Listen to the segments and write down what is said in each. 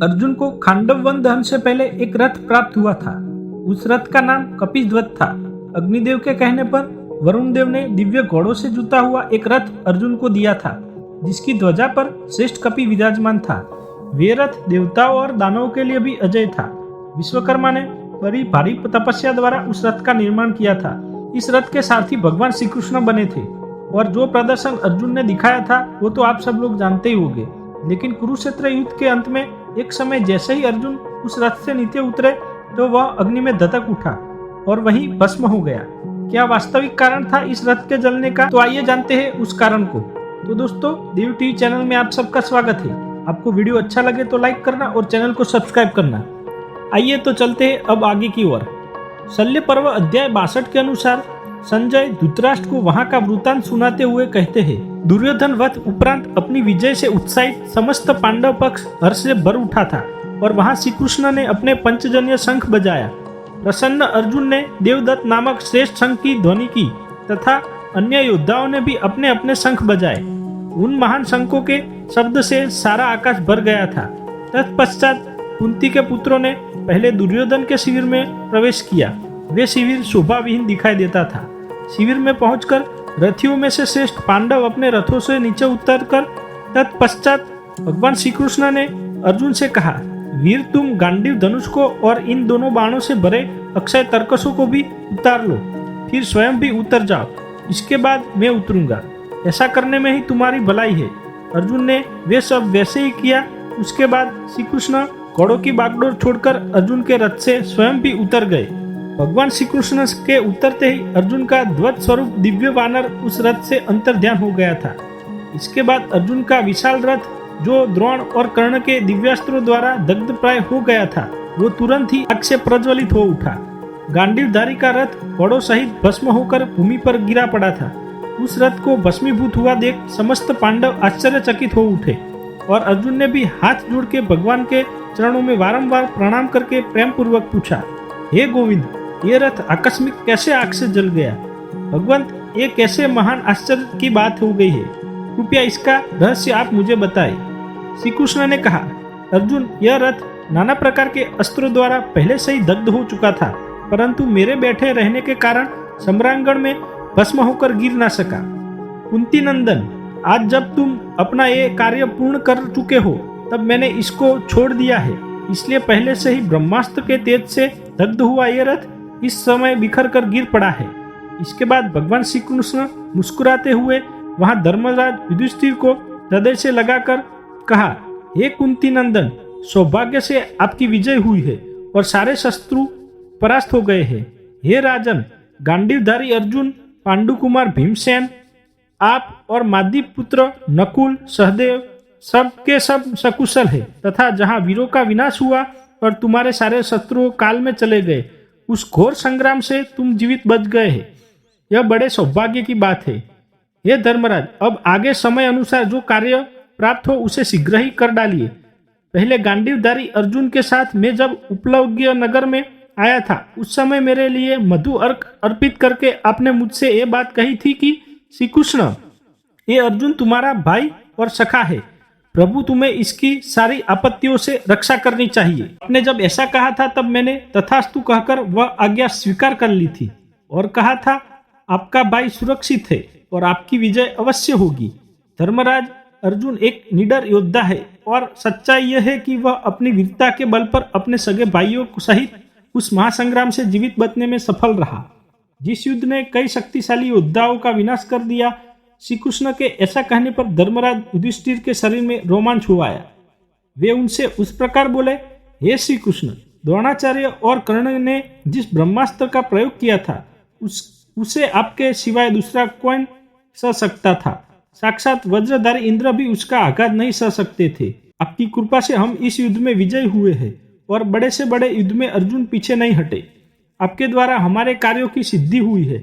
अर्जुन को खांडव वन दहन से पहले एक रथ प्राप्त हुआ था। उस रथ का नाम कपिध्वज था। अग्निदेव के कहने पर वरुण देव ने दिव्य घोड़ों से जुता हुआ एक रथ अर्जुन को दिया था, जिसकी ध्वजा पर श्रेष्ठ कपि विराजमान था। वे रथ देवताओं और दानवों के लिए भी अजय था। विश्वकर्मा ने बड़ी भारी तपस्या द्वारा उस रथ का निर्माण किया था। इस रथ के सारथी भगवान श्री कृष्ण बने थे और जो प्रदर्शन अर्जुन ने दिखाया था वो तो आप सब लोग जानते ही होंगे। लेकिन कुरुक्षेत्र युद्ध के अंत में एक समय जैसे ही अर्जुन उस रथ से नीचे उतरे तो वह अग्नि में धधक उठा और वहीं भस्म हो गया। क्या वास्तविक कारण था इस रथ के जलने का? तो आइए जानते हैं उस कारण को। तो दोस्तों, देव टीवी चैनल में आप सबका स्वागत है। आपको वीडियो अच्छा लगे तो लाइक करना और चैनल को सब्सक्राइब करना। आइए तो चलते हैं अब आगे की ओर। शल्य पर्व अध्याय 62 के अनुसार संजय धृतराष्ट्र को वहां का वृत्तांत सुनाते हुए कहते हैं, दुर्योधन वध उपरांत अपनी विजय से उत्साहित समस्त पांडव पक्ष हर्ष से भर उठा था और वहां श्री कृष्ण ने अपने पंचजन्य शंख बजाया। प्रसन्न अर्जुन ने देवदत्त नामक श्रेष्ठ शंख की ध्वनि की तथा अन्य योद्धाओं ने भी अपने अपने शंख बजाए। उन महान शंखों के शब्द से सारा आकाश भर गया था। तत्पश्चात कुंती के पुत्रों ने पहले दुर्योधन के शिविर में प्रवेश किया। वे शिविर शोभाविहीन दिखाई देता था। शिविर में पहुंचकर रथियों में से श्रेष्ठ पांडव अपने रथों से नीचे उतरकर तत्पश्चात भगवान श्री कृष्ण ने अर्जुन से कहा, वीर तुम गांडीव धनुष को और इन दोनों बाणों से भरे अक्षय तर्कसों को भी उतार लो, फिर स्वयं भी उतर जाओ। इसके बाद मैं उतरूंगा। ऐसा करने में ही तुम्हारी भलाई है। अर्जुन ने वे सब वैसे ही किया। उसके बाद श्री कृष्ण घोड़ों की बागडोर छोड़कर अर्जुन के रथ से स्वयं भी उतर गए। भगवान श्री कृष्ण के उतरते ही अर्जुन का ध्वज स्वरूप दिव्य वानर उस रथ से अंतर्ध्यान हो गया था। इसके बाद अर्जुन का विशाल रथ, जो द्रोण और कर्ण के दिव्यास्त्रों द्वारा दग्ध प्राय हो गया था, वो तुरंत ही आग से प्रज्वलित हो उठा। गांडीवधारी का रथ घोड़ों सहित भस्म होकर भूमि पर गिरा पड़ा था। उस रथ को भस्मीभूत हुआ देख समस्त पांडव आश्चर्यचकित हो उठे और अर्जुन ने भी हाथ जोड़ के भगवान के चरणों में बारंबार प्रणाम करके प्रेम पूर्वक पूछा, हे गोविंद, ये रथ आकस्मिक कैसे आग से जल गया? भगवंत, ये कैसे महान आश्चर्य की बात हो गई है? कृपया इसका रहस्य आप मुझे बताएं। श्री कृष्ण ने कहा, अर्जुन, यह रथ नाना प्रकार के अस्त्रों द्वारा पहले से ही दग्ध हो चुका था, परंतु मेरे बैठे रहने के कारण सम्रांगण में भस्म होकर गिर ना सका। कुंती नंदन, आज जब तुम अपना ये कार्य पूर्ण कर चुके हो तब मैंने इसको छोड़ दिया है। इसलिए पहले से ही ब्रह्मास्त्र के तेज से दग्ध हुआ ये रथ इस समय बिखर कर गिर पड़ा है। इसके बाद भगवान श्री कृष्ण मुस्कुराते हुए वहां धर्मराज युधिष्ठिर को हृदय से लगाकर कहा, हे कुंती नंदन, सौभाग्य से आपकी विजय हुई है और सारे शत्रु परास्त हो गए हैं। हे राजन, गांडीवधारी अर्जुन, पांडु कुमार भीमसेन, आप और मादी पुत्र नकुल, सहदेव सब के सब सकुशल है तथा जहाँ वीरों का विनाश हुआ और तुम्हारे सारे शत्रु काल में चले गए, उस घोर संग्राम से तुम जीवित बच गए हैं। यह बड़े सौभाग्य की बात है। ये धर्मराज, अब आगे समय अनुसार जो कार्य प्राप्त हो उसे शीघ्र ही कर डालिए। पहले गांडीवधारी अर्जुन के साथ मैं जब उपलव्य नगर में आया था, उस समय मेरे लिए मधु अर्क अर्पित करके आपने मुझसे ये बात कही थी कि श्री कृष्ण, ये अर्जुन तुम्हारा भाई और सखा है। प्रभु तुम्हें इसकी सारी आपत्तियों से रक्षा करनी चाहिए। आपने जब ऐसा कहा था तब मैंने तथास्तु कहकर वह आज्ञा स्वीकार कर ली थी और कहा था, आपका भाई सुरक्षित है और आपकी विजय अवश्य होगी। धर्मराज, अर्जुन एक निडर योद्धा है और सच्चाई यह है कि वह अपनी वीरता के बल पर अपने सगे भाइयों सहित उस महासंग्राम से जीवित बचने में सफल रहा, जिस युद्ध ने कई शक्तिशाली योद्धाओं का विनाश कर दिया। श्री कृष्ण के ऐसा कहने पर धर्मराज युधिष्ठिर के शरीर में रोमांच हुआ आया। वे उनसे उस प्रकार बोले, हे श्री कृष्ण, द्रोणाचार्य और कर्ण ने जिस ब्रह्मास्त्र का प्रयोग किया था उसे आपके सिवाय दूसरा कौन सह सकता था? साक्षात वज्रधारी इंद्र भी उसका आघात नहीं सह सकते थे। आपकी कृपा से हम इस युद्ध में विजय हुए हैं और बड़े से बड़े युद्ध में अर्जुन पीछे नहीं हटे। आपके द्वारा हमारे कार्यों की सिद्धि हुई है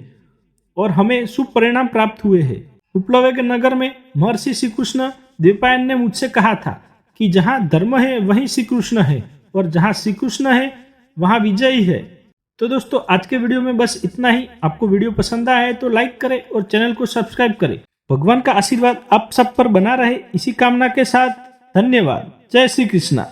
और हमें शुभ परिणाम प्राप्त हुए हैं। उपलव्य नगर में महर्षि श्री कृष्ण द्वैपायन ने मुझसे कहा था कि जहाँ धर्म है वहीं श्री कृष्ण है और जहाँ श्री कृष्ण है वहाँ विजय ही है। तो दोस्तों, आज के वीडियो में बस इतना ही। आपको वीडियो पसंद आया है तो लाइक करें और चैनल को सब्सक्राइब करें। भगवान का आशीर्वाद आप सब पर बना रहे, इसी कामना के साथ धन्यवाद। जय श्री कृष्णा।